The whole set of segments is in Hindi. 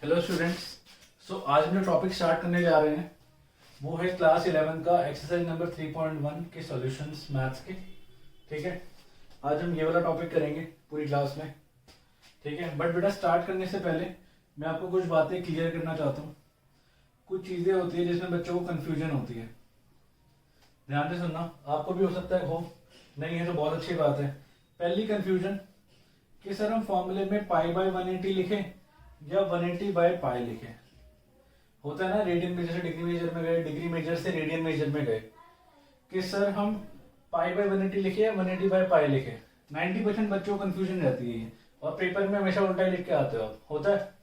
Hello students. आज हम जो टॉपिक स्टार्ट करने जा रहे हैं वो है क्लास 11 का एक्सरसाइज नंबर 3.1 के सॉल्यूशंस मैथ्स के। ठीक है, आज हम ये वाला टॉपिक करेंगे पूरी क्लास में। ठीक है, बट बेटा स्टार्ट करने से पहले मैं आपको कुछ बातें क्लियर करना चाहता हूँ। कुछ चीज़ें होती है जिसमें बच्चों को कन्फ्यूजन होती है, ध्यान से सुनना। आपको भी हो सकता है हो, नहीं है तो बहुत अच्छी बात है। पहली कन्फ्यूजन कि सर हम फॉर्मूले में पाई बाय 180 लिखें या 180 बाय पाई लिखें। होता है ना, रेडियन मेजर से डिग्री मेजर में गए, डिग्री मेजर से रेडियन मेजर में गए, कि सर हम पाई बाय 180 लिखे या 180 बाय पाई लिखे। 90% बच्चों को कंफ्यूजन रहती है ये, और पेपर में हमेशा उल्टा ही लिख के आते हो आप। होता है,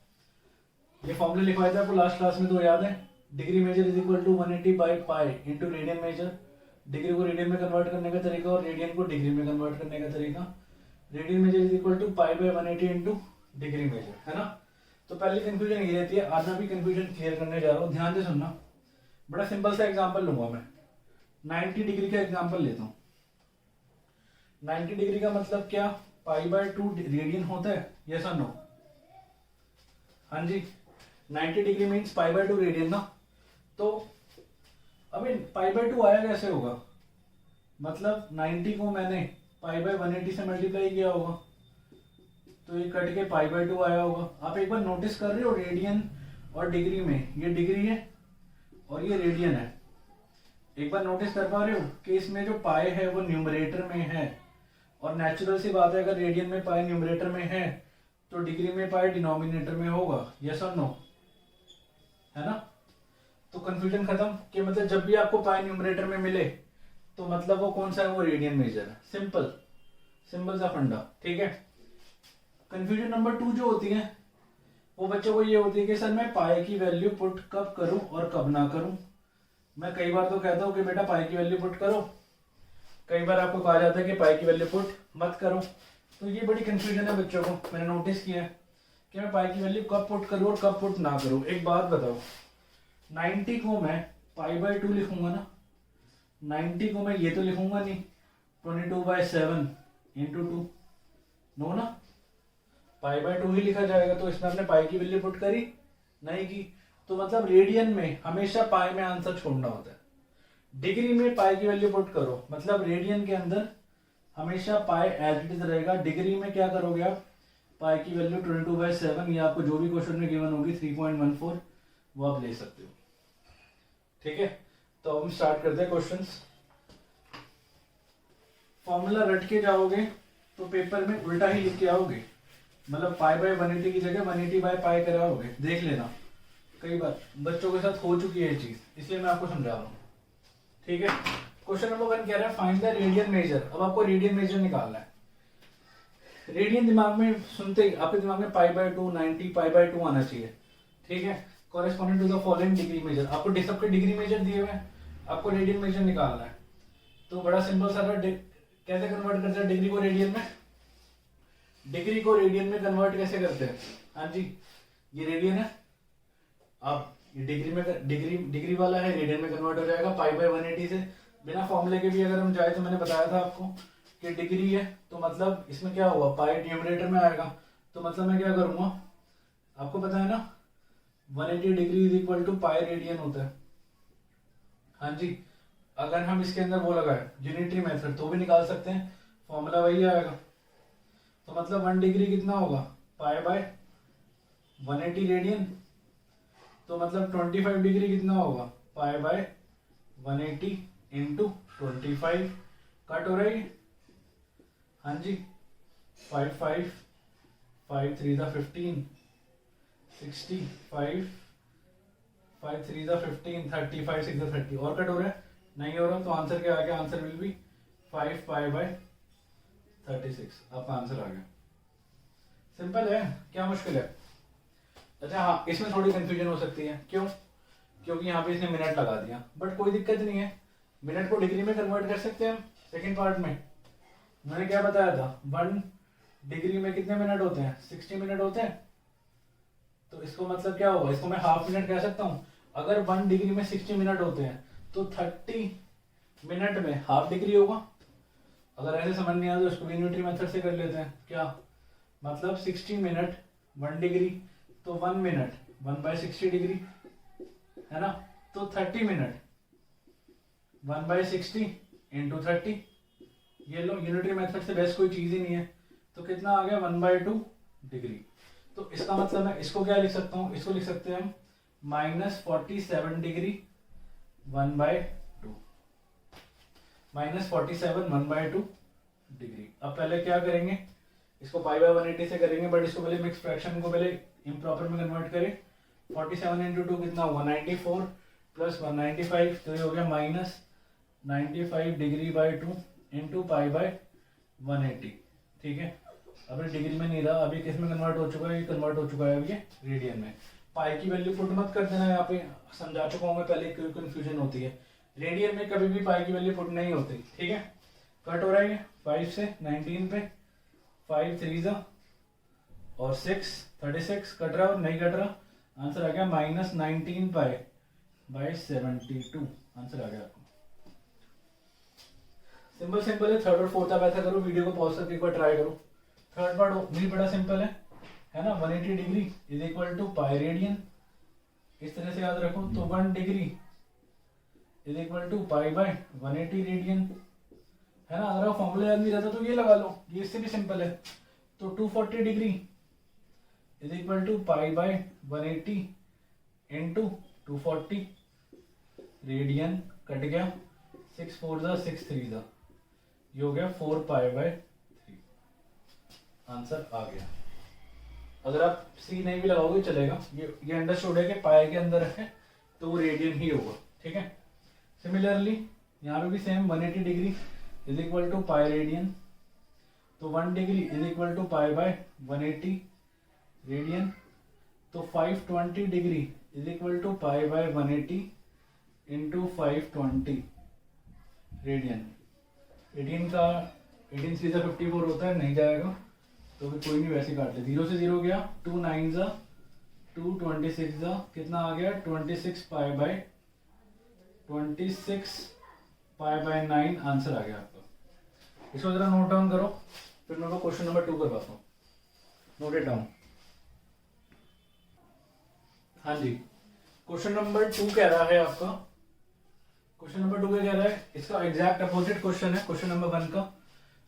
ये फॉर्मूले लिखवाए थे आपको लास्ट क्लास में तो याद है। Degree measure is equal to 180 by pi into radian measure. Degree को रेडियन में कन्वर्ट करने का तरीका और रेडियन को डिग्री में कन्वर्ट करने का तरीका। Radian measure is equal to pi by 180 into degree measure, है ना। तो पहली कंफ्यूजन ये रहती है। आज मैं भी कंफ्यूजन क्लियर करने जा रहा हूँ, ध्यान से सुनना। बड़ा सिंपल सा एग्जांपल लूंगा मैं। 90 डिग्री का एग्जांपल लेता हूँ। 90 डिग्री का मतलब क्या? पाई बाय 2 रेडियन होता है, यस और नो? हाँ जी, 90 degree means pi by 2 radian ना। तो अभी पाई बाय 2 आया कैसे होगा? मतलब 90 को मैंने पाई बाय 180 से मल्टीप्लाई किया होगा, तो ये कट के पाई बाय 2 आया होगा। आप एक बार नोटिस कर रहे हो रेडियन और डिग्री में, ये डिग्री है और ये रेडियन है। एक बार नोटिस कर पा रहे हो कि इसमें जो पाई है वो न्यूमरेटर में है, और नेचुरल सी बात है अगर रेडियन में पाई न्यूमरेटर में है तो डिग्री में पाई डिनोमिनेटर में होगा, यस और नो? है ना। तो कंफ्यूजन खत्म कि मतलब जब भी आपको पाई न्यूमरेटर में मिले तो मतलब वो कौन सा है? वो रेडियन मेजर है। सिंपल सिंपल सा फंडा। ठीक है। कंफ्यूजन नंबर 2 जो होती है वो बच्चों को ये होती है कि सर मैं पाई की वैल्यू पुट कब करूं और कब ना करूं। मैं कई बार तो कहता हूं कि बेटा पाई की वैल्यू पुट करो, कई बार आपको कहा जाता है कि पाई की वैल्यू पुट मत करो। तो ये बड़ी कंफ्यूजन है बच्चों को, मैंने नोटिस किया है कि मैं पाई की वैल्यू कब पुट करूं और कब पुट ना करूं। एक बात बताओ, 90 को मैं पाई बाय 2 लिखूंगा ना, 90 को मैं ये तो लिखूंगा नहीं 22/7 इंटू 2, नो ना, पाई बाय 2 ही लिखा जाएगा। तो इसमें आपने पाई की वैल्यू पुट करी नहीं की, तो मतलब रेडियन में हमेशा पाई में आंसर छोड़ना होता है। डिग्री में पाई की वैल्यू पुट करो, मतलब रेडियन के अंदर हमेशा पाई एज इट इज रहेगा। डिग्री में क्या करोगे आप? पाई की वैल्यू 22/7, या आपको जो भी क्वेश्चन में गिवन होगी 3.14 वो आप ले सकते हो। ठीक है, तो हम स्टार्ट करते हैं क्वेश्चंस। फॉर्मूला रट के जाओगे तो पेपर में उल्टा ही लिख के आओगे, मतलब पाई बाय 180 की जगह 180 बाय पाई कराओगे। देख लेना, कई बार बच्चों के साथ हो चुकी है ये चीज, इसलिए मैं आपको समझा रहा हूँ। ठीक है, क्वेश्चन नंबर 1 कह रहा है फाइंड द रेडियन मेजर। अब आपको रेडियन मेजर निकालना है। रेडियन दिमाग में सुनते ही आपके दिमाग में पाई बाय 2, 90 पाई बाय 2 आना चाहिए। ठीक है, corresponding to the following degree measure. आपको सबके डिग्री मेजर दिए हुए हैं, आपको रेडियन मेजर निकालना है। तो बड़ा सिंपल सा था, कैसे कन्वर्ट करते हैं डिग्री को रेडियन में? डिग्री को रेडियन में कन्वर्ट कैसे करते हैं? हाँ जी, ये रेडियन है, आप ये डिग्री में डिग्री वाला है, रेडियन में कन्वर्ट हो जाएगा पाई बाय 180 से। बिना फॉर्मूले के भी अगर हम जाए तो मैंने बताया था आपको कि डिग्री है तो मतलब इसमें क्या होगा? पाई न्यूमरेटर में आएगा। तो मतलब मैं क्या करूंगा, आपको पता है ना 180 degree is equal to pi radian होता है। हाँ जी, अगर हम इसके अंदर वो लगाए यूनिटरी मेथड तो भी निकाल सकते हैं, फॉर्मूला वही आएगा। तो मतलब 1 डिग्री कितना होगा? पाई बाय 180 रेडियन। तो मतलब 25 डिग्री कितना होगा? पाई बाय 180 इंटू 25। कट हो रही है? हाँ जी, 5 5 5 3 15 60 5 5 3 15 30 5 6 30। और कट हो रहा है? नहीं हो रहा। तो आंसर क्या आ गया? Answer will be 5 pi bye 36। आपका आंसर आ गया। सिंपल है, क्या मुश्किल है? अच्छा हाँ, इसमें थोड़ी कंफ्यूजन हो सकती है। क्यों? क्योंकि यहाँ पे इसने मिनट लगा दिया, बट कोई दिक्कत नहीं है, मिनट को डिग्री में कन्वर्ट कर सकते हैं हम। सेकंड पार्ट में मैंने क्या बताया था, 1 डिग्री में कितने मिनट होते हैं? 60 मिनट होते हैं। तो इसको मतलब क्या होगा? इसको मैं हाफ मिनट कह सकता हूँ। अगर 1 डिग्री में 60 मिनट होते हैं तो 30 मिनट में हाफ डिग्री होगा। अगर ऐसे समझ नहीं आया तो इसको यूनिटरी मेथड से कर लेते हैं। क्या मतलब 60 मिनट 1 डिग्री, तो 1 मिनट 1/60 डिग्री है ना, तो 30 मिनट 1/60 इंटू 30, ये लो यूनिटरी मेथड से बेस्ट कोई चीज ही नहीं है, तो कितना आ गया 1/2 डिग्री। तो इसका मतलब मैं इसको क्या लिख सकता हूँ, इसको लिख सकते हैं हम -47 डिग्री 1/2, -47 1/2 डिग्री। अब पहले क्या करेंगे, इसको π/180 से करेंगे, बट इसको पहले मिक्स फ्रैक्शन को पहले इम्प्रॉपर में कन्वर्ट करें। 47 इंटू 2 कितना 194 प्लस 195, तो ये हो गया -95 डिग्री बाई 2 इंटू π/180। ठीक है, अब ये डिग्री में नहीं रहा, अभी किस में कन्वर्ट हो चुका है, ये कन्वर्ट हो चुका है अब ये रेडियन में। पाई की वैल्यू पुट मत कर देना, यहाँ पे समझा चुका हूँ मैं पहले, क्यों कंफ्यूजन होती है। रेडियन में कभी भी पाई की वैल्यू पुट नहीं होती। ठीक है, कट हो रहा है 5 से 19 पे, 5 3 और 6 36, कट रहा और नहीं कट रहा, आंसर आ गया -19 π/72, आंसर आ गया आपको। सिंपल सिंपल है। थर्ड और फोर्थ आप ऐसा करो, वीडियो को पॉज करके एक बार ट्राई करो। थर्ड पार्ट भी बड़ा सिंपल है ना, 180 degree is equal to pi radian, इस तरह से याद रखो। तो 1 degree is equal to π/180 radian, है ना। अगर फॉर्मूला याद नहीं रहता तो ये लगा लो, ये इससे भी सिंपल है। तो 240 degree is equal to π/180 into 240 radian, cut गया 6 4 6 3, ये हो गया 4π/3, आंसर आ गया। अगर आप सी नहीं भी लगाओगे चलेगा, ये अंडरस्टूड है कि पाई के अंदर है तो वो रेडियन ही होगा। ठीक है, सिमिलरली यहाँ पे भी same 180 degree is equal to pi radian, तो 1 degree is equal to π/180 radian, तो 520 degree is equal to π/180 into 520 radian. 18 का 18 सीधा 54 होता है, नहीं जाएगा तो फिर कोई नहीं, वैसे काट ले। 0 से 0 गया, 2 9 2 26 कितना आ गया 26 π/9, आंसर आ गया आपका। इसको जरा नोट डाउन करो, फिर मैं क्वेश्चन नंबर 2 करवाता हूँ। Note it down. हाँ जी, क्वेश्चन नंबर 2 कह रहा है आपका, क्वेश्चन नंबर 2 कह रहा है, इसका एग्जैक्ट अपोजिट क्वेश्चन है क्वेश्चन नंबर 1 का।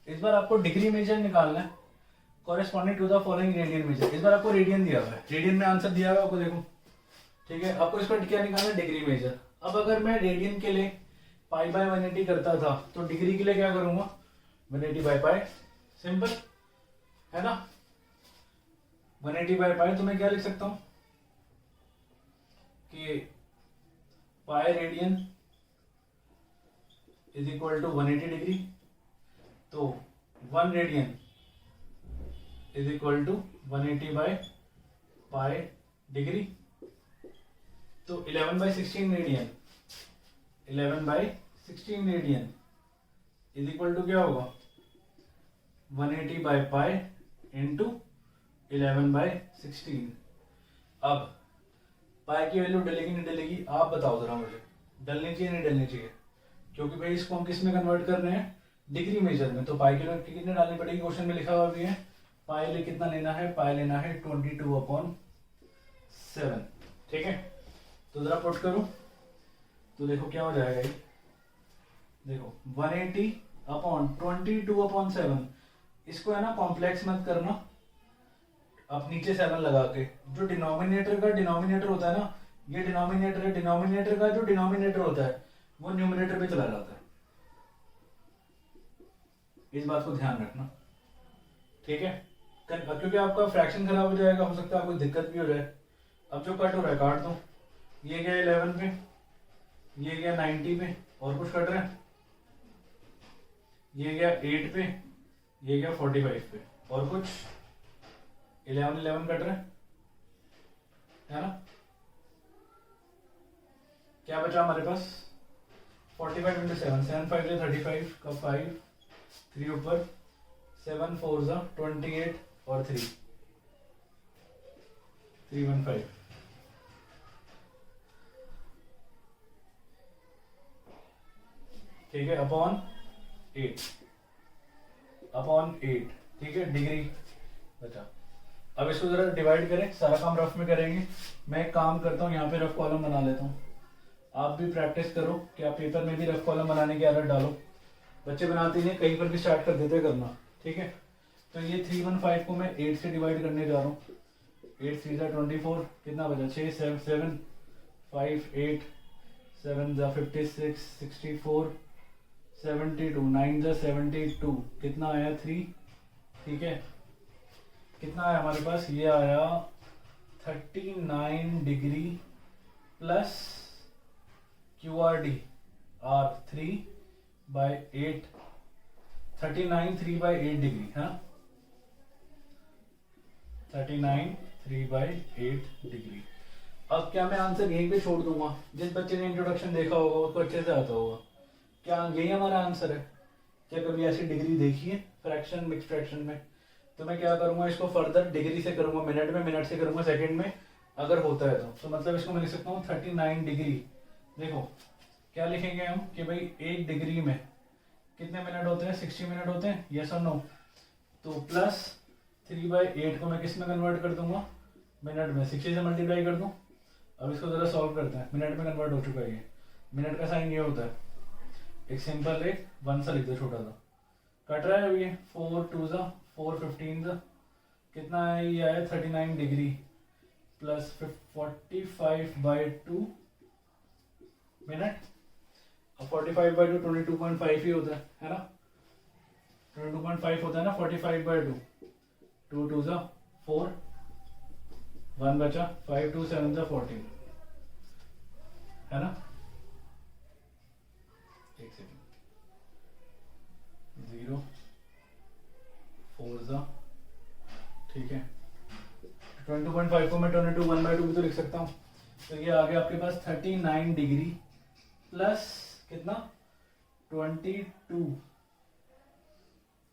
इस बार आपको डिग्री मेजर निकालना है corresponding to the following radian measure. इस बार आपको रेडियन दिया हुआ है, रेडियन में आंसर दिया हुआ है आपको, देखो। ठीक है, आपको इस पर क्या निकालना है, डिग्री मेजर। अब अगर मैं रेडियन के लिए π/180 करता था, तो डिग्री के लिए क्या करूंगा 180/π, सिंपल है ना। 180/π तो मैं क्या लिख सकता हूं कि pi radian is equal to 180 degree, तो 1 radian is equal to 180/π degree, तो 11/16 radian, 11/16 radian is equal to क्या होगा 180/π इंटू 11/16। अब पाई की वैल्यू डलेगी नहीं डलेगी, आप बताओ जरा मुझे, डलनी चाहिए नहीं डलनी चाहिए, क्योंकि भाई इसको हम किस में कन्वर्ट कर रहे हैं, डिग्री मेजर में। तो पाई की वैल्यू कितने डालनी पड़ेगी, क्वेश्चन में लिखा हुआ भी है। पाई ले कितना लेना है, पाई लेना है 22/7। ठीक है, तो जरा पुट करो तो देखो क्या हो जाएगा ये, देखो 180/22/7। इसको है ना कॉम्प्लेक्स मत करना, अब नीचे 7 लगा के, जो डिनोमिनेटर का डिनोमिनेटर होता है ना, ये डिनोमिनेटर है, डिनोमिनेटर का जो डिनोमिनेटर होता है वो न्यूमरेटर पे चला जाता है, इस बात को ध्यान रखना। ठीक है, क्योंकि आपका फ्रैक्शन खराब हो जाएगा, हो सकता है आपको दिक्कत भी हो जाए। अब जो कट हो रहा है काट दो, ये गया 11 पे, ये गया 90 पे, और कुछ कट रहा है, ये गया 8 पे, ये गया 45 पे, और कुछ 11 कट रहा है ना। क्या बचा हमारे पास 45 इंटू 7, 7 5 35 का 5, 3 ऊपर, 7 4 28 और 3 315। ठीक है, अपॉन 8 ठीक है, डिग्री बचा। अब इसको जरा डिवाइड करें, सारा काम रफ में करेंगे। मैं एक काम करता हूँ, यहाँ पे रफ कॉलम बना लेता हूँ। आप भी प्रैक्टिस करो कि आप पेपर में भी रफ कॉलम बनाने की आदत डालो। बच्चे बनाते नहीं, कहीं पर भी स्टार्ट कर देते करना, ठीक है। तो ये 315 को मैं 8 से डिवाइड करने जा रहा हूँ। 8 3 जा 24, कितना बचा 6 7 7 5 8 7 जा 56 64 72 9 जा 72, कितना आया 3, ठीक है। कितना आया हमारे पास, ये आया 39 degree plus QRD R3 by 8, 39 3 by 8 degree, है ना, 39 3 बाय 8 डिग्री। अब क्या मैं आंसर यहीं पे छोड़ दूंगा? जिस बच्चे ने इंट्रोडक्शन देखा होगा उसको अच्छे से आता होगा। क्या यही हमारा आंसर है? क्या कभी ऐसी डिग्री देखी है फ्रैक्शन मिक्स फ्रैक्शन में? तो मैं क्या करूंगा, इसको फर्दर डिग्री से करूंगा, मिनट में, मिनट से करूंगा सेकंड में, अगर होता है तो मतलब इसको मैं लिख सकता हूँ 39 डिग्री। देखो क्या लिखेंगे हम कि भाई 1 डिग्री में कितने मिनट होते हैं, 60 मिनट होते हैं, यस और नो। तो प्लस 3/8 को मैं किस में कन्वर्ट कर दूंगा, मिनट में, 60 से मल्टीप्लाई कर दूं। अब इसको जरा सॉल्व करते हैं, मिनट में कन्वर्ट हो चुका है ये। मिनट का साइन ये होता है, एक सिंपल एक 1 सा लिख दो छोटा सा, कट रहा है ये 4 2 जा 4 15 जा, कितना है ये आया 39 डिग्री प्लस 45/2 मिनट। अब 45/2 22.5 ही होता है ना, 22.5 होता है ना 45/2, 2 2 जा 4, 1 बचा, 5 2 7 जा 14, है ना। एक सेकंड, 0 4 जा, ठीक है। 22.5 को मैं 22 1/2 भी तो लिख सकता हूँ। तो ये आ गया आपके पास 39 डिग्री प्लस कितना 22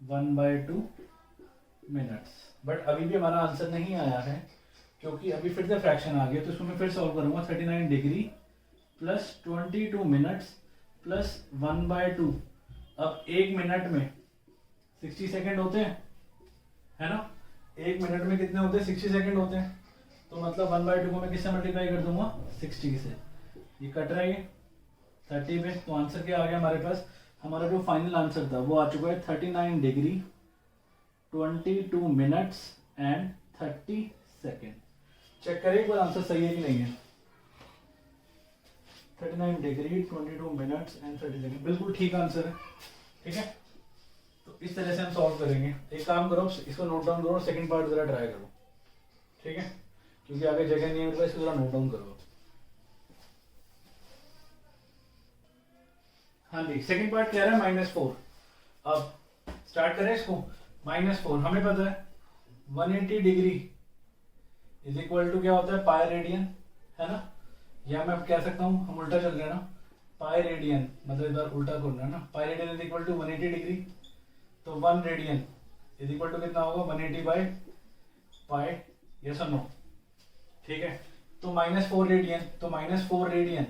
1/2 मिनट्स। बट अभी भी हमारा आंसर नहीं आया है क्योंकि अभी फिर से फ्रैक्शन आ गया, तो इसको मैं फिर सॉल्व करूंगा। 39 डिग्री प्लस 22 मिनट्स प्लस 1/2। अब 1 मिनट में 60 सेकेंड होते हैं, है ना। 1 मिनट में कितने होते हैं, 60 सेकेंड होते हैं। तो मतलब 1/2 को मैं किससे मल्टीप्लाई कर दूंगा, 60 से। ये कट रहा है 30 पे। तो आंसर क्या आ गया हमारे पास, हमारा जो फाइनल आंसर था वो आ चुका है 39 degree 22 minutes and 30 second. Check करें एक बार आंसर सही है कि नहीं है। 39 डिग्री 22 मिनट्स एंड 30 सेकेंड, बिल्कुल ठीक आंसर है, ठीक है। तो इस तरह से हम सॉल्व करेंगे। एक काम करो, इसको नोट डाउन करो, सेकंड पार्ट जरा ट्राई करो, ठीक है, क्योंकि आगे जगह नहीं है मेरे पास। इसको जरा नोट डाउन करो। हाँ जी, सेकंड पार्ट कह रहा है -4। अब स्टार्ट करें इसको। -4 हमें पता है 180 डिग्री इज इक्वल टू क्या होता है, पाई रेडियन, है ना। या मैं कह सकता हूँ, हम उल्टा चल रहे हैं ना, पाई रेडियन, मतलब इधर उल्टा करना है ना। Pi radian is equal to 180 degree, तो 1 रेडियन इज इक्वल टू कितना होगा, 180/पाई, यस और नो, ठीक है। तो -4 रेडियन, तो -4 रेडियन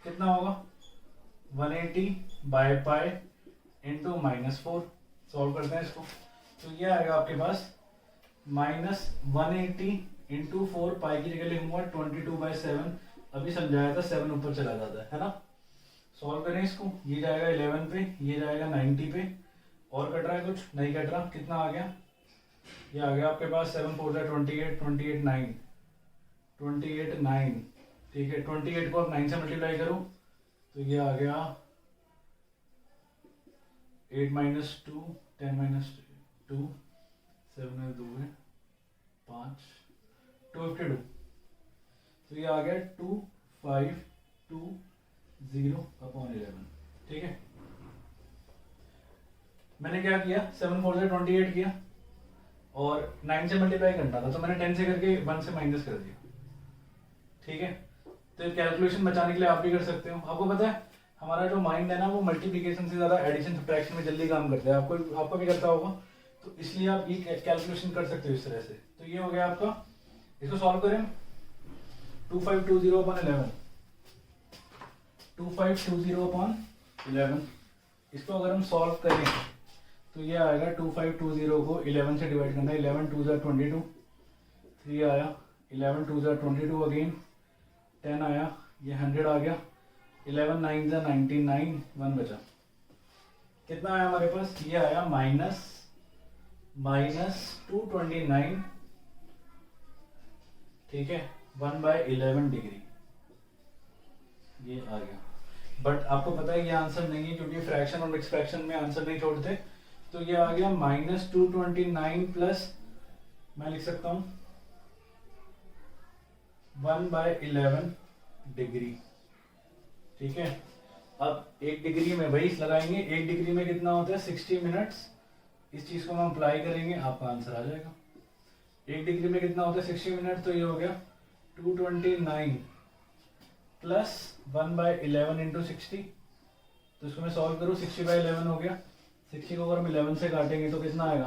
कितना होगा, 180/पाई इंटू -4। सॉल्व करते हैं इसको। तो ये आएगा आपके पास -180 इंटू 4, पाई की जगह लिखूंगा 22/7। अभी समझाया था 7 ऊपर चला जाता है ना। सॉल्व करें इसको, ये जाएगा 11 पे, ये जाएगा 90 पे। और कट रहा है कुछ, नहीं कट रहा। कितना आ गया, ये आ गया आपके पास 7 4 28 28 9 28 9, ठीक है। 28 को आप 9 से मल्टीप्लाई करो तो ये आ गया 8 - 2 10 - 2 7 में 2 है 5 252। तो ये आ गया 2520/11, ठीक है। मैंने क्या किया, 7 4 से 28 किया और 9 से मल्टीप्लाई करना था, तो मैंने 10 से करके 1 से माइनस कर दिया, ठीक है। तो कैलकुलेशन बचाने के लिए आप भी कर सकते हो। आपको पता है हमारा जो माइंड है ना, वो मल्टीप्लिकेशन से ज्यादा एडिशन सब्ट्रैक्शन में जल्दी काम करता है। आपका भी करता होगा, तो इसलिए आप ये कैलकुलेशन कर सकते हो इस तरह से। तो ये हो गया आपका, इसको सॉल्व करें। 2520/11 2520/11, इसको अगर हम सॉल्व करें तो ये आएगा 2520 को 11 से डिवाइड करना है। 11 2 जा 22, 3 आया, 11 2 ज़ा 22 अगेन, 10 आया, ये 100 आ गया, 11 9 ज़ा 99, 1 बचा। कितना आया हमारे पास? ये आया -229, ठीक है, 1/11 डिग्री, ये आ गया। बट आपको पता है ये आंसर नहीं है क्योंकि फ्रैक्शन और एक्सप्रेशन में आंसर नहीं छोड़ते, तो ये आ गया -229 प्लस, मैं लिख सकता हूं 1/11 डिग्री, ठीक है। अब 1 डिग्री में वही लगाएंगे, 1 डिग्री में कितना होता है? 60 मिनट्स। इस चीज को हम अप्लाई करेंगे, आपका आंसर आ जाएगा। 1 डिग्री में कितना होता है? 60 मिनट, तो ये हो गया 229 प्लस 1/11 इंटू 60। तो इसको मैं सॉल्व करूँ, 60/11 हो गया, 60 को अगर हम 11 से काटेंगे तो कितना आएगा?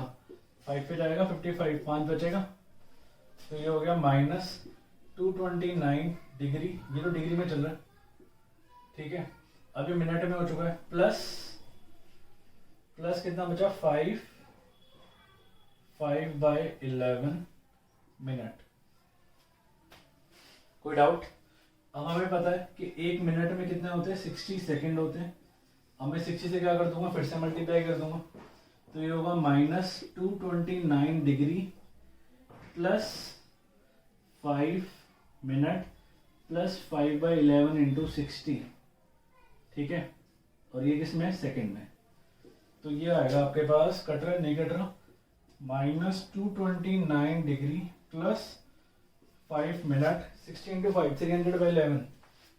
5 पे जाएगा, 55, 5 बचेगा, तो ये हो गया -229 डिग्री, ये तो डिग्री में चल रहा है, ठीक है। अब ये मिनट में हो चुका है, प्लस कितना बचा? 5/11 मिनट। कोई डाउट? अब हमें पता है कि 1 मिनट में कितने होते हैं? 60 सेकंड होते हैं। अब मैं 60 से क्या कर दूंगा? फिर से मल्टीप्लाई कर दूंगा, तो ये होगा -229 degree plus 5 minute plus 5/11 into 60, ठीक है। और ये किसमें? सेकंड में। तो ये आएगा आपके पास, कट रहा है नहीं कट रहा, -229 डिग्री प्लस 5 मिनट, 60 इंटू 5, 300/11,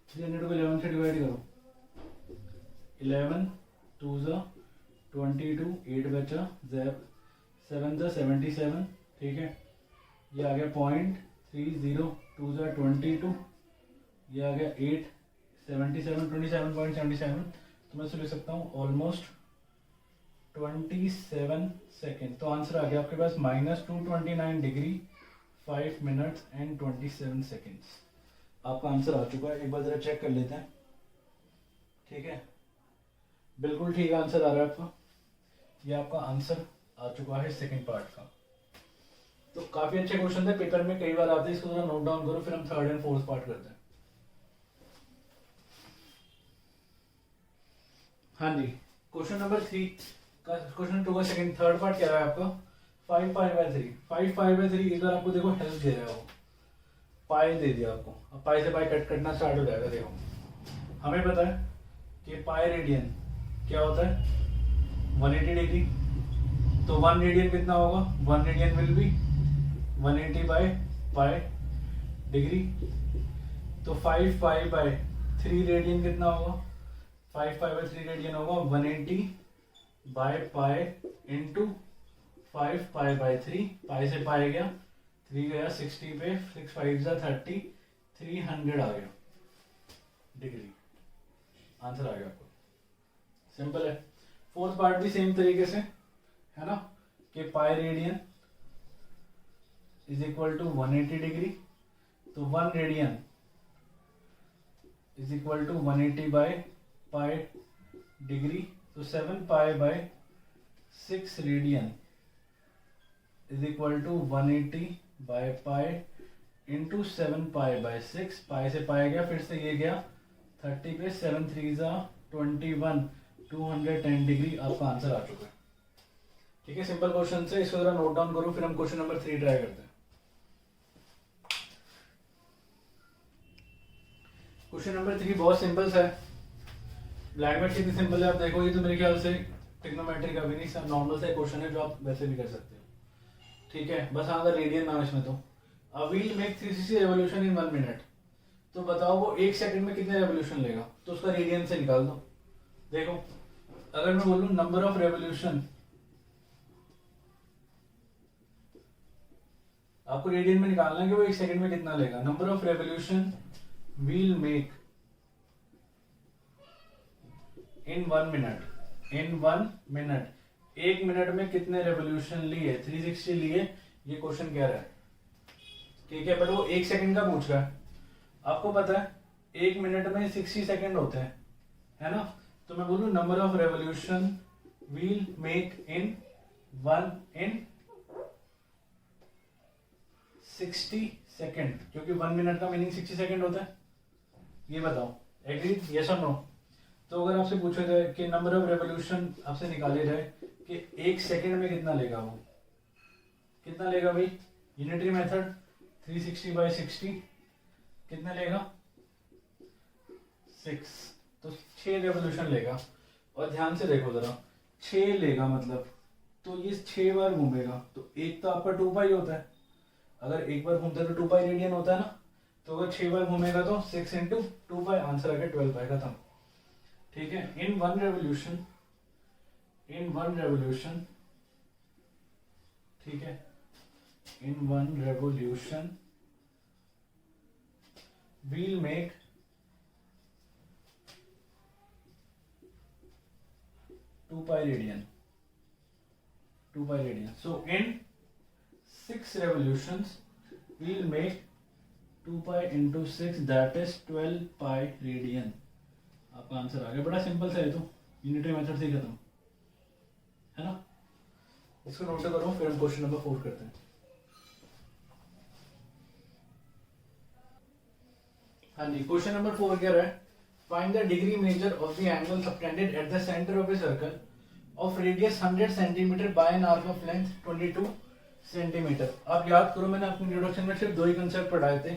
300 को 11 से डिवाइड करो, 11 2 ज़ा 22, 8 बचा, 7 ज़ा 77, ठीक है। ये आ गया 0.30, 2 ज़ा 22, ये आ गया 8, 77, 27.77, तो मैं इसे लिख सकता हूँ ऑलमोस्ट 27 सेकेंड। तो आंसर आ गया आपके पास -229 डिग्री 5 मिनट्स एंड 27 सेकेंड्स। आपका आंसर आ चुका है, एक बार जरा चेक कर लेते हैं, ठीक है। बिल्कुल ठीक आंसर आ रहा है आपका, ये आपका आंसर आ चुका है सेकंड पार्ट का। तो काफी अच्छे क्वेश्चन थे, पेपर में कई बार आते हैं, इसको जरा नोट डाउन करो, फिर हम थर्ड एंड फोर्थ पार्ट करते हैं। हाँ जी, क्वेश्चन नंबर 3 का, क्वेश्चन 2 का सेकंड थर्ड पार्ट क्या है आपका? 5/3, 5/3। इस बार आपको देखो हेल्प दे रहा है वो, पाई दे दिया आपको। अब पाई से पाई कटना स्टार्ट हो जाएगा। देखो हमें पता है कि पाई रेडियन क्या होता है? 180 डिग्री। तो 1 रेडियन कितना होगा? 1 रेडियन विल बी 180/पाई डिग्री। तो 5/3 रेडियन कितना होगा? 5/3 रेडियन होगा 180/पाई इंटू 5/3। पाई से पाई गया, 3 गया 60 पे, 6 5 ज़ा 30, 300 आ गया डिग्री। आंसर आ गया आपको, सिंपल है। फोर्थ पार्ट भी सेम तरीके से है ना, कि pi radian is equal to 180 degree. तो 1 रेडियन इज इक्वल टू 180/पाई डिग्री। तो 7/6 रेडियन इज इक्वल टू 180/पाई इंटू 7/6। पाई से पाई गया, फिर से ये गया 30 पे, 7 3 ज़ा 21, 210 डिग्री। आपका आंसर आ चुका है, ठीक है। सिंपल क्वेश्चन से, इसको जरा नोट डाउन करो, फिर हम क्वेश्चन नंबर 3 ट्राई करते हैं। क्वेश्चन नंबर 3 बहुत सिंपल सा है, ब्लैक में कितनी सिंपल है आप देखो। ये तो मेरे ख्याल से ट्रिग्नोमेट्री का भी नहीं, सब नॉर्मल सा क्वेश्चन है जो आप वैसे भी कर सकते हो, ठीक है। बस हाँ अगर रेडियन ना इसमें, तो a wheel make 360 revolution in 1 minute. तो बताओ वो 1 सेकंड में कितने रेवोल्यूशन लेगा, तो उसका रेडियन से निकाल दो। देखो अगर मैं बोलूं नंबर ऑफ रेवोल्यूशन, आपको रेडियन में निकालना है कि वो 1 सेकंड में कितना लेगा। Number of revolution wheel make in 1 minute, in 1 minute, 1 minute में कितने रेवोल्यूशन लिए? 360 लिए, ये क्वेश्चन कह रहा है, ठीक है। बट वो 1 सेकंड का पूछ रहा है। आपको पता है 1 मिनट में 60 सेकंड होते हैं, है ना। तो मैं बोलूं number of revolution wheel make in 60 second, क्योंकि 1 मिनट का मीनिंग 60 सेकेंड होता है। ये बताओ, एग्री, यस और नो? तो अगर आपसे पूछा जाए कि नंबर ऑफ रेवोल्यूशन आपसे निकाले जाए कि 1 सेकेंड में कितना लेगा, वो कितना लेगा भाई? यूनिटरी मेथड 360/60 कितना लेगा? 6, तो 6 रेवोल्यूशन लेगा। और ध्यान से देखो जरा, 6 लेगा मतलब तो ये 6 बार घूमेगा, तो एक तो आपका 2 पाई होता है, अगर एक बार घूमता है तो 2 पाई रेडियन होता है ना, तो अगर 6 बार घूमेगा तो 6 × 2 पाई, आंसर आ गया 12 पाई, खत्म। ठीक है, इन वन रेवोल्यूशन, ठीक है, in one revolution we'll make 2 pi radian. So in 6 revolutions we'll make 2 pi × 6, that is 12 pi radian. आपका आंसर आ गया। बड़ा सिंपल सा है, तो यूनिटरी मेथड से ही खत्म है ना। इसको नोट करो, फिर हम क्वेश्चन नंबर 4 करते हैं। हाँ जी, क्वेश्चन नंबर 4 क्या रहा है? Find the degree measure of the angle subtended at the centre of A circle of radius 100 centimetre bye an arc of length 22 centimetre. आप याद करो, मैंने अपने इंट्रोडक्शन में सिर्फ 2 ही कंसेप्ट पढ़ाए थे,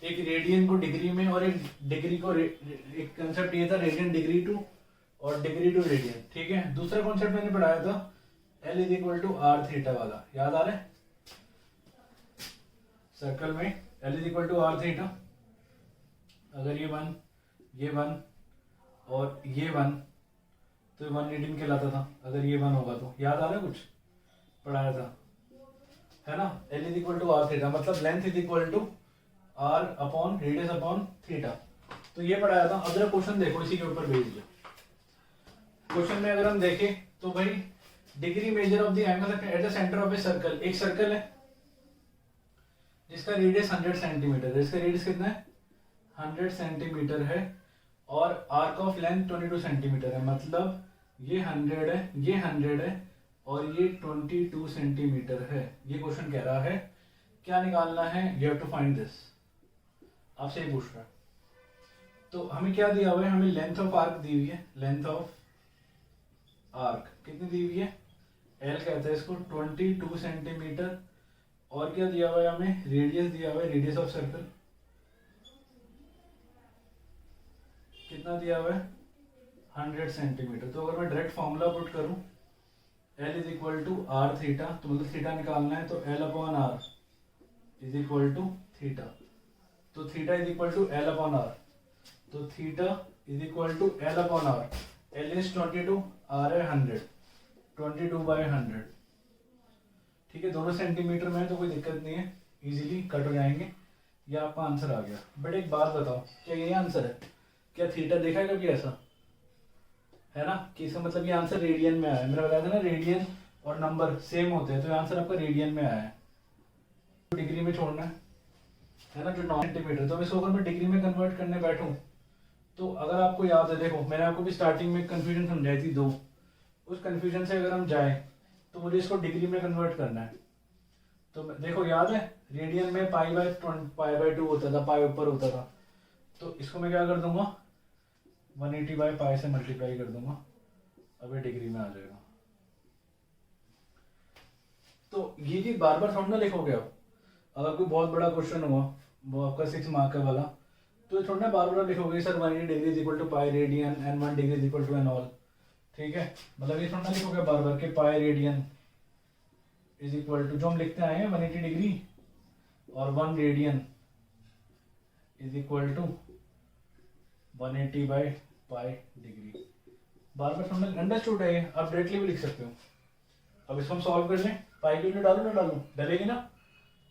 एक रेडियन को डिग्री में और एक डिग्री को एक कंसेप्ट ये था रेडियन डिग्री टू और डिग्री टू रेडियन। ठीक है, दूसरा कॉन्सेप्ट मैंने पढ़ाया था L = r θ वाला, याद आ रहा है? सर्कल में L = r θ, अगर ये 1 और ये 1 तो 1 रेडियन कहलाता था, अगर ये 1 होगा तो। याद आ रहा है? कुछ पढ़ाया था, है ना? L = r θ मतलब length = r upon radius upon theta, तो ये पढ़ाया था। अब जरा क्वेश्चन देखो, इसी के ऊपर भेज दिया। क्वेश्चन में अगर हम देखें तो भाई degree measure of the angle eight the centre of a circle, एक सर्कल है जिसका रेडियस 100 सेंटीमीटर है, इसका रेडियस कितना है? 100 सेंटीमीटर है, और आर्क ऑफ लेंथ 22 सेंटीमीटर है, मतलब ये 100 है, ये 100 है और ये 22 सेंटीमीटर है। ये क्वेश्चन कह रहा है क्या निकालना है? You have to find this, आपसे ही पूछ रहा है। तो हमें क्या दिया हुआ है? हमें लेंथ ऑफ आर्क दी हुई है, लेंथ ऑफ आर्क कितनी दी हुई है? L कहते हैं इसको, 22 सेंटीमीटर, और क्या दिया हुआ है हमें? रेडियस दिया हुआ है, रेडियस ऑफ सर्कल कितना दिया हुआ है? 100 सेंटीमीटर। तो अगर मैं डायरेक्ट फॉर्मूला पुट करूं L = r θ, तो मतलब थीटा निकालना है, तो L/r = थीटा, तो थीटा L/r, तो theta L/r, L is 22, R है 100, 22/100। ठीक है, दोनों सेंटीमीटर में है तो कोई दिक्कत नहीं है, इजीली कट हो जाएंगे। ये आपका आंसर आ गया। बट एक बात बताओ, क्या यही आंसर है? क्या थीटा देखा है कभी ऐसा? है ना, कि इसका मतलब ये आंसर रेडियन में आया है। मैंने बताया था ना, रेडियन और नंबर सेम होते हैं, तो ये आंसर आपका रेडियन में आया है। डिग्री में छोड़ना है ना, जो 9 सेंटीमीटर, तो इसको अगर मैं डिग्री में कन्वर्ट करने बैठूं तो अगर आपको याद है, देखो मैंने आपको भी स्टार्टिंग में कंफ्यूजन समझाई थी 2, उस कंफ्यूजन से अगर हम जाएं तो मुझे इसको डिग्री में कन्वर्ट करना है। तो देखो याद है, रेडियन में पाई/2 होता था, पाई ऊपर होता था, तो इसको मैं क्या कर दूंगा? 180/पाई से मल्टीप्लाई कर दूंगा, अब ये डिग्री में आ जाएगा। तो ये चीज बार बार थोड़ा ना लिखोगे आप। अगर कोई बहुत बड़ा क्वेश्चन हुआ, वो आपका 6 मार्क का वाला, तो थोड़ा ना बार बार लिखोगे sir 180 degree = pi radian and 1 degree = एन ऑल। ठीक है, मतलब ये थोड़ा ना लिखोगे बार बार के पाई रेडियन = जो हम लिखते आए हैं 180 डिग्री और 1 रेडियन = 180/पाई डिग्री। बार बार थोड़ा अंडरस्टूड है, आप डायरेक्टली भी लिख सकते हो। अब इसको हम सॉल्व कर लें, पाई की वैल्यू डालू ना डालू, डलेगी ना,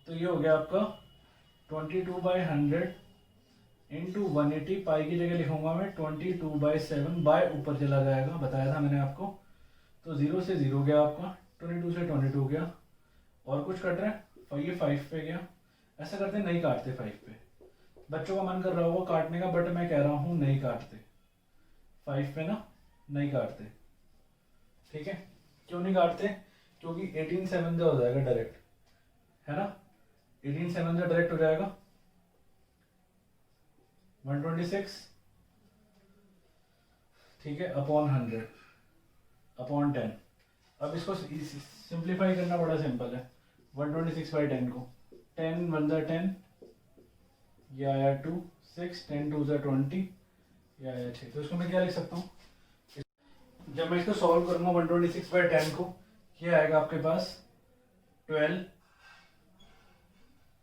तो ये हो गया आपका 22/100 × 180, पाई की जगह लिखूंगा मैं 22/7, बाय ऊपर चला जाएगा, बताया था मैंने आपको, तो 0 से 0 गया आपका, 22 से 22 गया, और कुछ कट रहा है, ये 5 पे गया। ऐसा करते नहीं काटते 5 पे, बच्चों का मन कर रहा होगा काटने का, बट मैं कह रहा हूँ नहीं काटते 5 पे ना, नहीं काटते। ठीक है, क्यों नहीं काटते? क्योंकि 18/7 का हो जाएगा डायरेक्ट, है ना, 18 7 से डायरेक्ट हो जाएगा 126, ठीक है, अपॉन 100 अपॉन 10। अब इसको सिंप्लीफाई करना बड़ा सिंपल है। 126/10 को 10 1 जा 10, ये आया 2 6, 10 2 जा 20, ये आया 6। तो इसको मैं क्या लिख सकता हूँ, जब मैं इसको सॉल्व करूंगा 126/10 को, ये आएगा आपके पास 12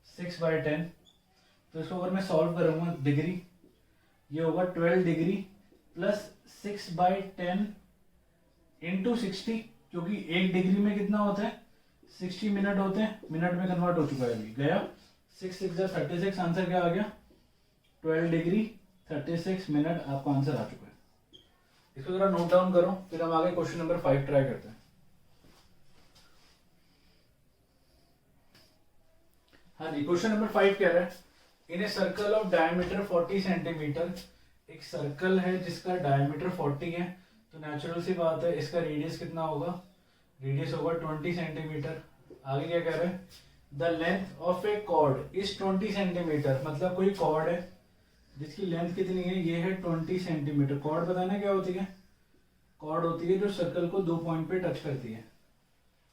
6/10। तो इसको अगर मैं सॉल्व करूंगा डिग्री, ये होगा 12 डिग्री प्लस 6/10 इंटू 60, क्योंकि एक डिग्री में कितना होता है 60 मिनट होते हैं, मिनट में कन्वर्ट हो चुका है अभी, गया 6 6 जा 36। आंसर क्या आ गया 12 डिग्री 36 मिनट, आपका आंसर आ चुका है। इसको जरा नोट डाउन करो, फिर हम आगे क्वेश्चन नंबर 5 ट्राई करते हैं। हाँ जी, क्वेश्चन नंबर 5 कह रहा है in a circle of diameter 40 centimetre, एक सर्कल है जिसका डायमीटर 40 है, तो नेचुरल सी बात है इसका रेडियस कितना होगा, रेडियस होगा 20 सेंटीमीटर। आगे क्या कह रहे हैं, the length of a chord is 20 centimetre, मतलब कोई कॉर्ड है जिसकी लेंथ कितनी है, ये है 20 सेंटीमीटर। कॉर्ड बताना क्या होती है, कॉर्ड होती है जो सर्कल को 2 पॉइंट पे टच करती है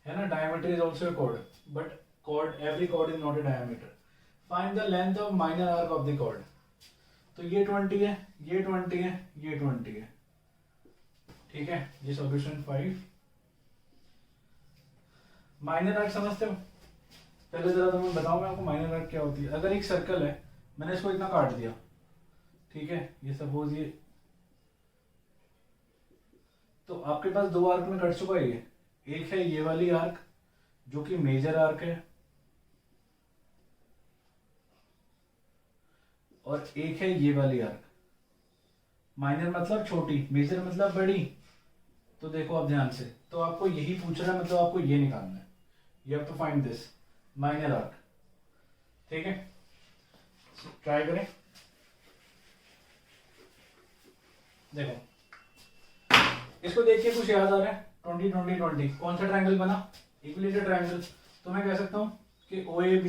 ना। Diameter is also a chord, but chord, every chord is not a diameter. Find the length of minor arc of the chord, तो ये 20 है, ये 20 है, ये 20 है, ठीक है। ये सॉल्यूशन 5। माइनर आर्क समझते हो, पहले जरा तो मैं बताऊं मैं आपको माइनर आर्क क्या होती है। अगर एक सर्कल है, मैंने इसको इतना काट दिया, ठीक है, ये सपोज ये, तो आपके पास 2 आर्क में कट चुका है ये। एक है ये वाली आर्क जो कि मेजर आर्क है, और एक है ये वाली आर्क। माइनर मतलब छोटी, मेजर मतलब बड़ी। तो देखो आप ध्यान से, तो आपको यही पूछ रहा है, मतलब आपको ये निकालना है, you have to find this minor arc, ठीक है। ट्राई करें, देखो इसको देखिए कुछ याद आ रहा है, 20 20 20 कौन सा ट्रायंगल बना, इक्विलेटरल ट्रायंगल। तो मैं कह सकता हूं कि OAB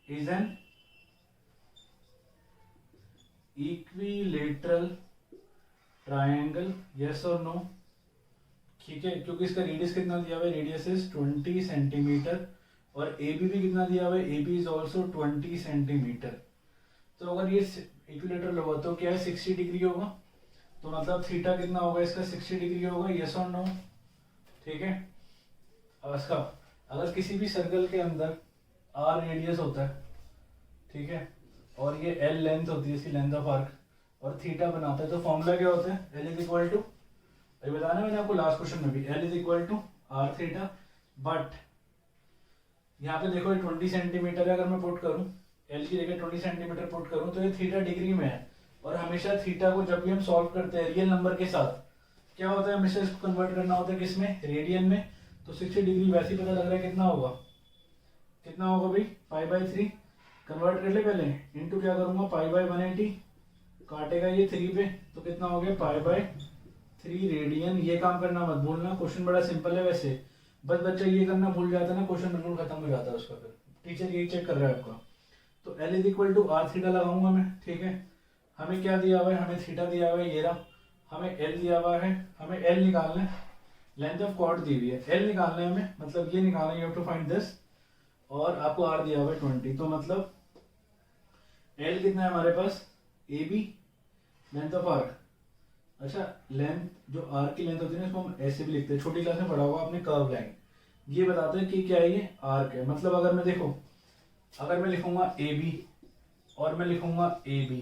is an equilateral triangle, yes और नो, ठीक है, क्योंकि इसका रेडियस कितना दिया हुआ है, रेडियस इज 20 सेंटीमीटर, और AB भी कितना दिया हुआ है, AB इज ऑल्सो 20 सेंटीमीटर। तो अगर ये इक्विलेटरल होगा तो क्या है 60 डिग्री होगा, तो मतलब थीटा कितना होगा इसका 60 डिग्री होगा, यस और नो, ठीक है। अब इसका अगर किसी भी सर्कल के अंदर R रेडियस होता है, ठीक है, और ये L लेंथ होती है, इसकी लेंथ ऑफ आर्क, और थीटा बनाता है, तो फॉर्मूला क्या होता है, L इज इक्वल टू, अभी बताना मैंने आपको लास्ट क्वेश्चन में भी, L is equal to R theta. But यहाँ पे देखो ये 20 सेंटीमीटर है, अगर मैं पुट करूँ L की जगह 20 सेंटीमीटर पुट करूँ तो ये थीटा डिग्री में है, और हमेशा थीटा को जब भी हम सॉल्व करते हैं रियल नंबर के साथ, क्या होता है, हमेशा इसको कन्वर्ट करना होता है किसमें, रेडियन में। तो 60 डिग्री वैसे ही पता लग रहा है कितना होगा, कितना होगा भाई, π/3 कन्वर्ट कर ले पहले, इंटू क्या करूंगा π/180, काटेगा ये 3 पे, तो कितना हो गया π/3 रेडियन। ये काम करना मत भूलना, क्वेश्चन बड़ा सिंपल है वैसे, बस बच्चा ये करना भूल जाता है ना, क्वेश्चन बिल्कुल खत्म हो जाता है उसका, फिर टीचर यही चेक कर रहा है आपका। तो L is equal to R theta लगाऊंगा मैं, ठीक है। हमें क्या दिया हुआ है, हमें थीटा दिया हुआ है, ये रहा, हमें L दिया हुआ है, हमें L निकालना है, लेंथ ऑफ कॉर्ड दी हुई है, L निकालना है हमें, मतलब ये निकालना है, you have to find this, और आपको R दिया हुआ है 20, तो मतलब L कितना है हमारे पास, AB लेंथ ऑफ आर्क। अच्छा, लेंथ जो आर्क की लेंथ होती है ना, इसको हम ऐसे भी लिखते हैं, छोटी क्लास में पढ़ा होगा आपने, कर्व लाइन, ये बताते हैं कि क्या है ये आर्क है। मतलब अगर मैं देखो, अगर मैं लिखूंगा AB और मैं लिखूंगा AB,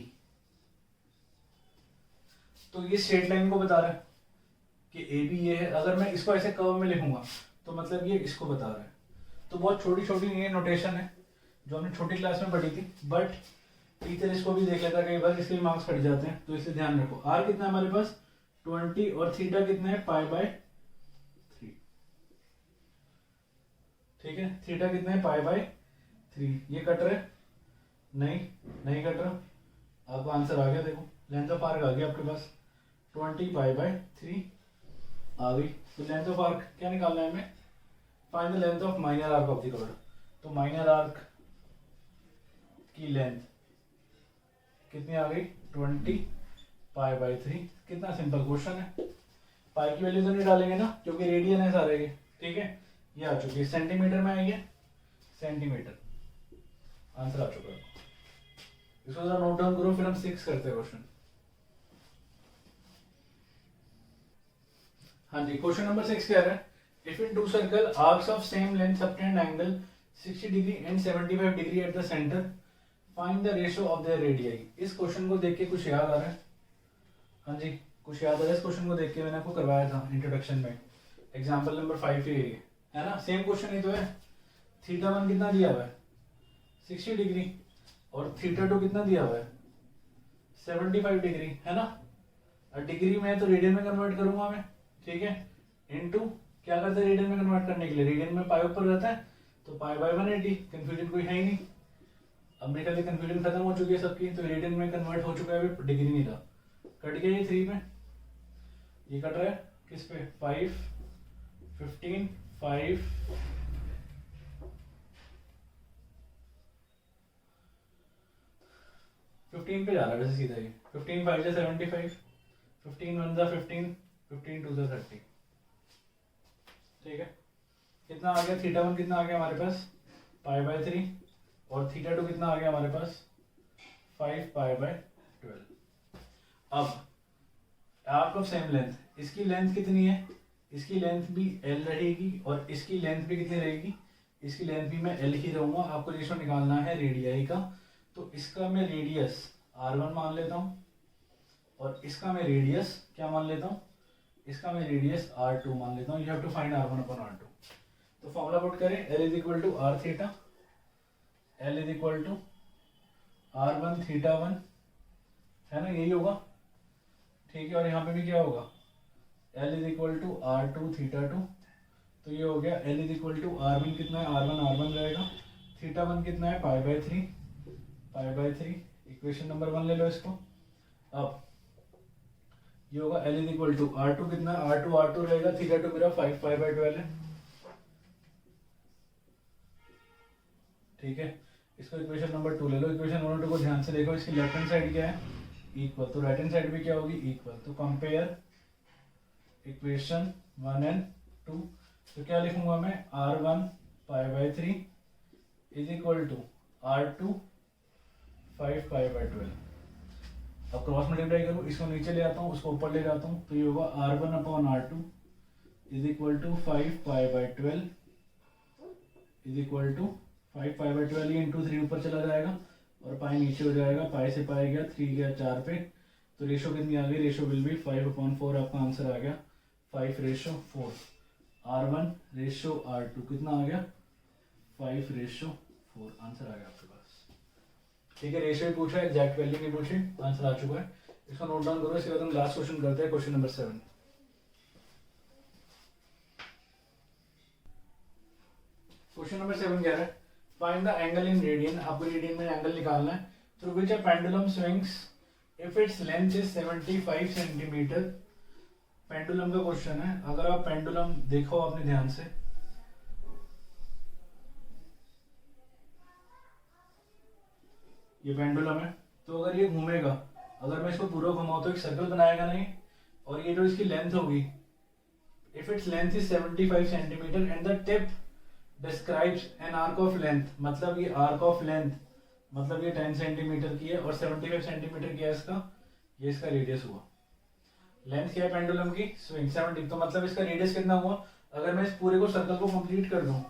तो ये स्ट्रेट लाइन को बता रहा है कि AB ये है। अगर मैं इसको ऐसे कर्व में लिखूंगा तो मतलब ये इसको बता रहा है। तो बहुत छोटी छोटी ये नोटेशन है जो हमने छोटी क्लास में पढ़ी थी, बट टीचर इसको भी देख लेता, कई बार इसके मार्क्स कट जाते हैं, तो इसलिए ध्यान रखो। R कितना है हमारे पास 20, और थीटा कितना है π/3, ठीक है, थीटा कितना है π/3। ये कट रहा है, नहीं कट रहा, आपको आंसर आ गया, देखो लेंथ ऑफ आर्क आ गया आपके पास 20 π/3 आ गई। तो लेंथ ऑफ आर्क क्या निकालना है हमें, find the length of minor arc of the curve. तो माइनर आर्क की लेंथ कितनी आ गई 20 पाई बाई 3। कितना सिंपल क्वेश्चन है। पाई की वैल्यू तो नहीं डालेंगे ना क्योंकि रेडियन है सारे ये, ठीक है। ये आ चुकी है सेंटीमीटर में, आई है सेंटीमीटर, आंसर आ चुका है। इसको जरा नोट डाउन करो, फिर हम 6 करते हैं क्वेश्चन। हाँ जी, क्वेश्चन नंबर 6 कह रहा है if in two circle arcs of same length subtend angle 60 degree and 75 degree at the centre find the ratio of their radii. इस क्वेश्चन को देख के कुछ याद आ रहा है? हाँ जी, कुछ याद आ रहा है? इस क्वेश्चन को देख के मैंने आपको करवाया था इंट्रोडक्शन में, एग्जांपल नंबर 5 है ना, सेम क्वेश्चन ही तो है। थीटा 1 कितना दिया हुआ है 60 डिग्री और थीटा 2 कितना दिया हुआ है 75 डिग्री, है ना। और डिग्री में तो रेडियन में कन्वर्ट करूंगा मैं, ठीक है। इनटू क्या करते हैं रेडियन में कन्वर्ट करने के लिए, रेडियन में पाई ऊपर रहता है तो पाई बाय 180, कंफ्यूजन कोई है ही नहीं। अब मेरे ख्याल कंफ्यूजन खत्म हो चुकी है सबकी, तो रेडियन में कन्वर्ट हो चुका है, अभी डिग्री नहीं रहा। कट गया ये 3 में, ये कट रहा है किस पे 5 15 5 15 पे जा रहा है वैसे सीधा ही। 15 5 से 75, 15 1 जा 15, 15 2 जा 30, ठीक है। कितना आ गया थीटा 1 कितना आ गया हमारे पास पाई बाय 3 और थीटा 2 कितना आ गया हमारे पास 5 पाई बाय 12। अब आर्क ऑफ सेम लेंथ, इसकी लेंथ कितनी है, इसकी लेंथ भी L रहेगी और इसकी लेंथ भी कितनी रहेगी, इसकी लेंथ भी मैं L ही रहूंगा। आपको रेशियो निकालना है रेडियाई का, तो इसका मैं रेडियस R1 मान लेता हूँ और इसका मैं रेडियस क्या मान लेता हूँ, इसका मैं रेडियस R2 मान लेता हूँ। You have to find R1 upon R2। तो फॉर्मूला पुट करें, L is equal to R theta, L is equal to R1 theta 1, है ना, यही होगा, ठीक है। और यहाँ पे भी क्या होगा L is equal to R2 theta 2, तो ये हो गया L is equal to R1 कितना है R1 रहेगा, थीटा 1 कितना है पाई बाय 3, इक्वेशन नंबर 1 ले लो इसको। अब ये होगा L is equal to R2 कितना है R2 रहेगा, थीटा 2 मेरा 5 पाई बाय 12 है, ठीक है। इसको इक्वेशन नंबर 2 ले लो। इक्वेशन 1 और 2 को ध्यान से देखो, इसकी लेफ्ट हैंड साइड क्या है इक्वल, तो राइट हैंड साइड भी क्या होगी इक्वल। तो कंपेयर इक्वेशन 1 एंड 2, तो क्या लिखूंगा मैं R1 pi by 3 is equal to R2 5 pi by 12। अब क्रॉस मल्टीप्लाई करूँ, इसको नीचे ले आता हूँ उसको ऊपर ले जाता हूँ, तो ये होगा R1 upon R2 is equal to 5 pi by 12 is equal to 5 pi by 12, ये इंटू 3 ऊपर चला जाएगा और पाई नीचे हो जाएगा, पाई से पाई गया 3 गया 4 पे, तो रेशो कितनी आ गई, रेशो विल बी 5/4। आपका आंसर आ गया 5:4। R1 रेशो R2 कितना आ गया 5:4, आंसर आ गया आपके पास, ठीक है। रेशो ही पूछा है, एग्जैक्ट वैल्यू नहीं पूछी, आंसर आ चुका है। इसको नोट डाउन करो, इसके बाद हम लास्ट क्वेश्चन करते हैं, क्वेश्चन नंबर 7। क्वेश्चन नंबर 7 कह रहा है find the angle in radian. आपको रेडियन में एंगल निकालना है, through which a pendulum swings if its length is 75 centimetre. Pendulum का क्वेश्चन है, अगर आप पेंडुलम देखो आपने ध्यान से, ये पेंडुलम है, तो अगर ये घूमेगा, अगर मैं इसको पूरा घुमाऊं तो एक सर्कल बनाएगा नहीं, और ये जो इसकी लेंथ होगी if its length is 75 centimetre and the tip describes an arc of length, मतलब ये आर्क ऑफ लेंथ मतलब ये 10 सेंटीमीटर की है और 75 सेंटीमीटर की है इसका, ये इसका रेडियस हुआ। लेंथ क्या है पेंडुलम की स्विंग 70, तो मतलब इसका रेडियस कितना हुआ, अगर मैं इस पूरे को सर्कल को कंप्लीट कर दूं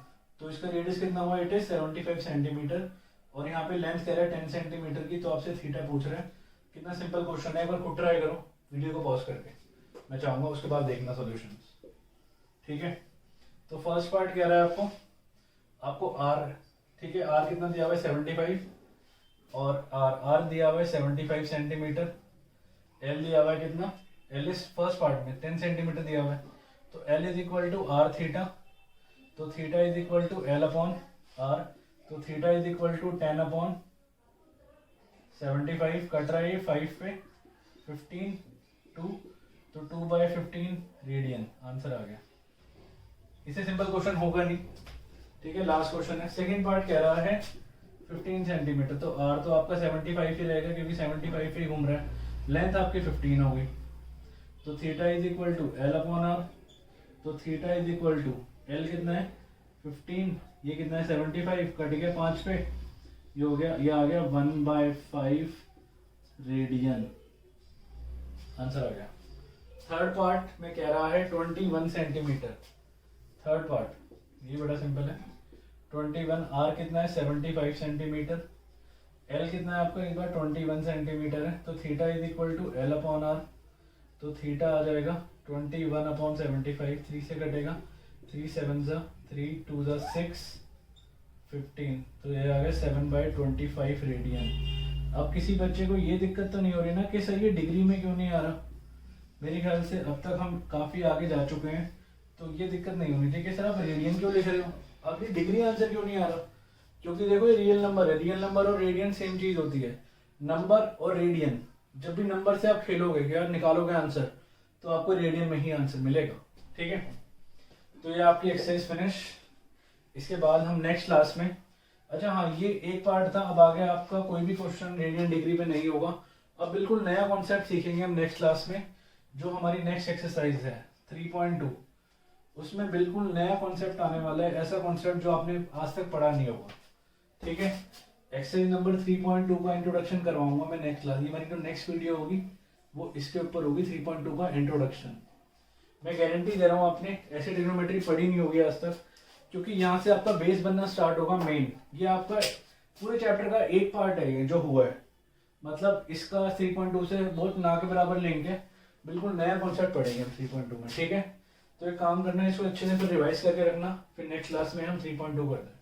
तो इसका रेडियस कितना हुआ, इट इज 75 सेंटीमीटर और यहाँ पे लेंथ कह रहा है 10 सेंटीमीटर की, तो आपसे थीटा पूछ रहा है। कितना सिंपल क्वेश्चन है, एक बार खुद ट्राई करो वीडियो को पॉज करके, मैं चाहूंगा उसके बाद देखना सॉल्यूशन, ठीक है। तो फर्स्ट पार्ट कह रहा है आपको R, ठीक है, R कितना दिया हुआ है 75 और R दिया हुआ है 75 सेंटीमीटर, L दिया हुआ है कितना, L इज फर्स्ट पार्ट में 10 सेंटीमीटर दिया हुआ है, तो L is equal to R theta, तो theta is equal to L upon R, तो theta is equal to 10 upon 75, cut रहा है ये 5 पे 15 2, तो 2/15 रेडियन, आंसर आ गया। इससे सिंपल क्वेश्चन होगा नहीं, ठीक है। लास्ट क्वेश्चन है, सेकंड पार्ट कह रहा है 15 सेंटीमीटर, तो आर तो आपका 75 ही रहेगा क्योंकि 75 पे ही घूम रहा है। लेंथ आपकी 15 हो गई, तो theta is equal to L upon R. तो theta is equal to L कितना है 15, ये कितना है 75, कट गया 5 पे, ये हो गया, ये आ गया 1/5 रेडियन, आंसर आ गया। थर्ड पार्ट में कह रहा है 21 सेंटीमीटर। थर्ड पार्ट ये बड़ा सिंपल है, 21, आर कितना है 75 सेंटीमीटर, एल कितना है आपका एक बार 21 सेंटीमीटर है, तो theta is equal to L upon R. तो थीटा आ जाएगा 21 अपॉन 75, 3 से कटेगा, 3 7 ज़ा 3 2 ज़ा 6 15, तो ये आ गया 7/25 रेडियन। अब किसी बच्चे को ये दिक्कत तो नहीं हो रही ना कि सर ये डिग्री में क्यों नहीं आ रहा? मेरे ख्याल से अब तक हम काफ़ी आगे जा चुके हैं, तो ये दिक्कत नहीं होनी चाहिए कि सर आप रेडियन क्यों लिख रहे हो, अब ये डिग्री आंसर क्यों नहीं आ रहा? क्योंकि देखो ये रियल नंबर है, रियल नंबर और रेडियन सेम चीज़ होती है। नंबर और रेडियन, जब भी नंबर से आप खेलोगे कि यार निकालोगे आंसर, तो आपको रेडियन में ही आंसर मिलेगा, ठीक है। तो ये आपकी एक्सरसाइज फिनिश। इसके बाद हम नेक्स्ट क्लास में, अच्छा हाँ ये एक पार्ट था, अब आगे आपका कोई भी क्वेश्चन रेडियन डिग्री पे नहीं होगा, अब बिल्कुल नया कॉन्सेप्ट सीखेंगे हम नेक्स्ट क्लास में। जो हमारी नेक्स्ट एक्सरसाइज है 3.2, उसमें बिल्कुल नया कॉन्सेप्ट आने वाला है, ऐसा कॉन्सेप्ट जो आपने आज तक पढ़ा नहीं होगा, ठीक है। एक्सरसाइज नंबर 3.2 का इंट्रोडक्शन करवाऊंगा मैं नेक्स्ट क्लास, ये मेरी जो नेक्स्ट वीडियो होगी वो इसके ऊपर होगी, 3.2 का इंट्रोडक्शन। मैं गारंटी दे रहा हूँ आपने ऐसी ट्रिग्नोमेट्री पढ़ी नहीं होगी आज तक, क्योंकि यहाँ से आपका बेस बनना स्टार्ट होगा मेन। ये आपका पूरे चैप्टर का एक पार्ट है ये जो हुआ है, मतलब इसका 3.2 से बहुत ना के बराबर लेंगे, बिल्कुल नया कॉन्सेप्ट पढ़ेंगे हम 3.2 में, ठीक है। तो एक काम करना है, इसको अच्छे से फिर रिवाइज करके रखना, फिर नेक्स्ट क्लास में हम 3.2 करते हैं।